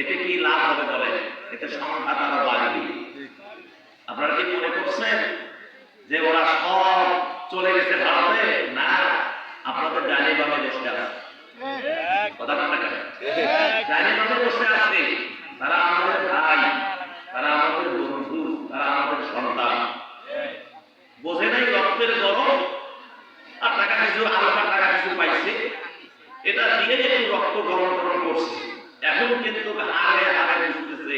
এতে কি লাভ হবে বলেন? এতে সংঘাত আরো বাড়বে। আপনারা কি মনে করছেন যে ওরা সব চলে গেছে ভারতে? না, আপনাদের ডানে বামে বসে আছে। কথা বলেন না? ডানে বামে বসে আছে। তারা আমাদের ভাই, তারা আমাদের বন্ধু, তারা আমাদের সন্তান। বোঝে নাই রক্তের গরম আর টাকা কিছু আলাদা টাকা কিছু পাইছে, এটা দিয়ে একটু রক্ত গরম গরম করছে। এখন কিন্তু হারে হারে বুঝতেছে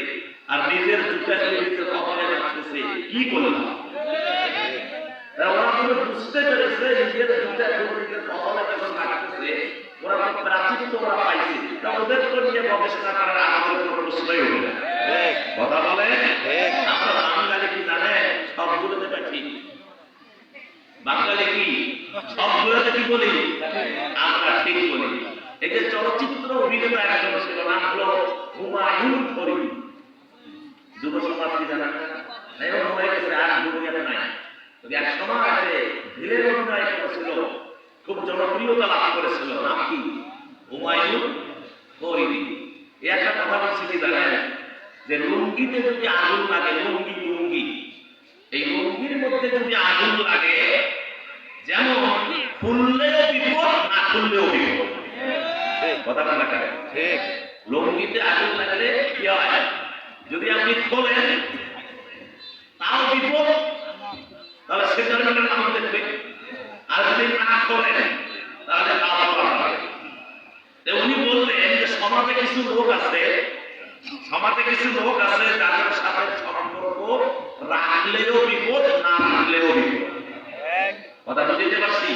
আর নিজের জুতা নিজের কপালে রাখতেছে কি করলাম। ওরা তো বুঝতে পেরেছে নিজের জুতা নিজের কপালে যখন রাখতেছে, ওরা তো প্রাচীন তো ওরা পাইছে, তা ওদের তো নিয়ে গবেষণা করার আমাদের কোনো প্রশ্নই হবে না। কথা বলে আমরা বাঙালি কি জানেন? সবগুলোতে ঠিক। বাঙালি কি সবগুলোতে কি বলি? আমরা ঠিক বলি। এই যে চলচ্চিত্র অভিনেতা একজন ছিল, নাম হলো হুমায়ুন ফরিদ। যুব সমাজ কি জানেন? এখন হয়ে গেছে, আর দুনিয়াতে নাই। এক সময় আছে ভিলের অভিনয় করেছিল, খুব জনপ্রিয়তা লাভ করেছিল। নাম কি? হুমায়ুন ফরিদ। এই একটা কথা বলছি কি জানেন? যে লুঙ্গিতে যদি আগুন লাগে, লুঙ্গি লুঙ্গি, এই লুঙ্গির মধ্যে যদি আগুন লাগে, যেমন খুললেও বিপদ, না খুললেও বিপদ। কথা বলেন না? ঠিক। লুঙ্গিতে আগুন লাগলে কি হয়? যদি আপনি খোলেন তাও বিপদ, তাহলে সেটার নাম দেখবে। আর যদি না খোলেন তাহলে উনি বললেন যে সমাজে কিছু লোক আছে, সমাজে কিছু লোক আছে যাদের সাথে সম্পর্ক রাখলেও বিপদ, না রাখলেও বিপদ। কথা বুঝতে পারছি?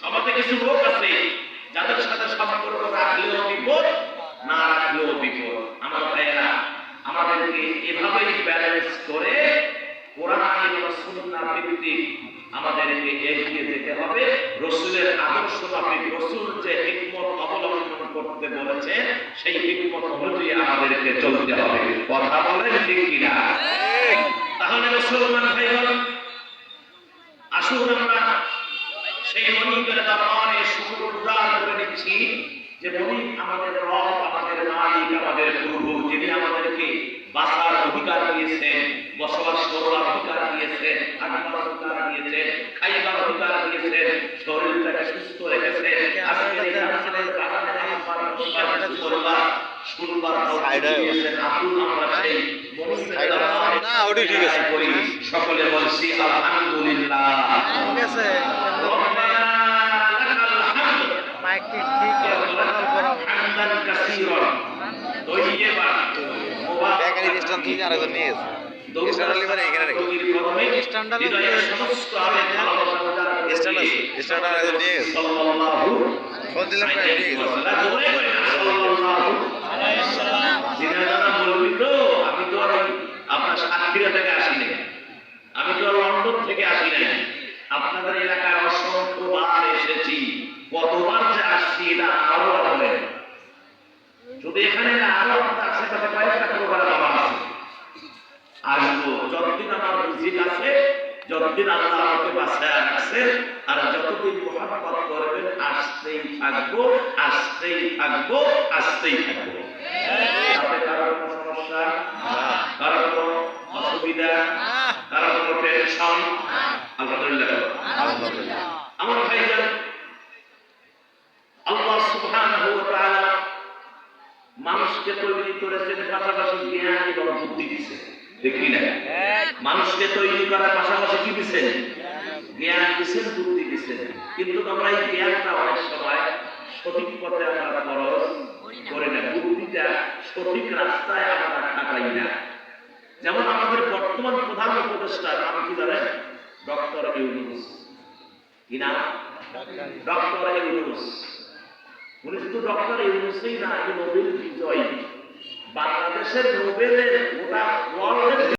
সমাজে কিছু লোক আছে যাদের সাথে সম্পর্ক রাখলেও বিপদ, না রাখলেও বিপদ। আমার ভাইয়েরা, আমাদেরকে এভাবেই ব্যালেন্স করে কোরআন এবং সুন্নাহ ভিত্তিক আমাদেরকে এগিয়ে যেতে হবে। রাসূলের আদর্শ মাফিক, রাসূল যে হিকমত অবলম্বন করতে বলেছে সেই হিকমত অনুযায়ী আমাদেরকে চলতে হবে। কথা বলেন ঠিক কিনা? তাহলে মুসলমান ভাইগণ, আসুন আমরা সেই মনিবের দরবারে শুকর উজাড় করে দিচ্ছি যে মনিব আমাদের রব, আমাদের মালিক, আমাদের প্রভু, যিনি আমাদেরকে বাঁচার অধিকার দিয়েছেন, বসবাস করার অধিকার দিয়েছেন, থাকবার অধিকার দিয়েছেন, খাইবার অধিকার দিয়েছেন, শরীরটাকে সুস্থ রেখেছেন। আজকে এই জানাজার কারণে আমরা করবার শুনবার দিয়েছেন। আসুন আমরা সেই মনিবের দরবারে করি। সকলে বলছি আলহামদুলিল্লাহ। ঠিক আছে, মাইকটি ঠিক হামদান কাসীরান তাইয়্যিবান বেকারি স্ট্যান্ড থেকে আরেকজন নিয়ে এসে স্ট্যান্ড লিভার এখানে রেখে স্ট্যান্ড সমস্ত আমি ভালোবাসা স্ট্যান্ড স্ট্যান্ড আরেকজন নিয়ে এসে সাল্লাল্লাহু ফোন দিলাম প্রায় নিয়ে এসে সাল্লাল্লাহু আলাইহি সাল্লাম। দিনাদারা বলবি তো আমি তো আর আপনার সাতক্ষীরা থেকে আসি নাই, আমি তো লন্ডন থেকে আসি নাই। আপনাদের এলাকায় অসংখ্যবার এসেছি, কতবার যে আসছি এটা আরো বলেন। শুধু এখানে না, আরো আমাদের আশেপাশে কয়েকটা প্রোগ্রাম আমার আছে। আসবো যতদিন আমার ভিজিট আছে, যতদিন আল্লাহ আমাকে বাঁচায় রাখছে, আর যতদিন মুহাব্বত করবেন আসতেই থাকবো, আসতেই থাকবো, আসতেই থাকবো। তাতে কারো কোনো সমস্যা, কারো কোনো অসুবিধা, কারো কোনো টেনশন? আলহামদুলিল্লাহ। আমার ভাইজান, আল্লাহ সুবহানাহু ওয়া তাআলা মানুষকে তৈরি করেছেন, পাশাপাশি জ্ঞান এবং বুদ্ধি দিয়েছেন। দেখি না, মানুষকে তৈরি করার পাশাপাশি কি দিয়েছেন? জ্ঞান দিয়েছেন, বুদ্ধি দিয়েছেন। কিন্তু আমরা এই জ্ঞানটা অনেক সময় সঠিক পথে আমরা খরচ করি না, বুদ্ধিটা সঠিক রাস্তায় আমরা খাটাই না। যেমন আমাদের বর্তমান প্রধান উপদেষ্টা নাম কি জানেন? ডক্টর ইউনূস। কি নাম? ডক্টর ইউনূস। উনি শুধু ডক্টর ইউনূসই না, নোবেল বিজয়ী। বাংলাদেশের নোবেলের গোটা ওয়ার্ল্ডের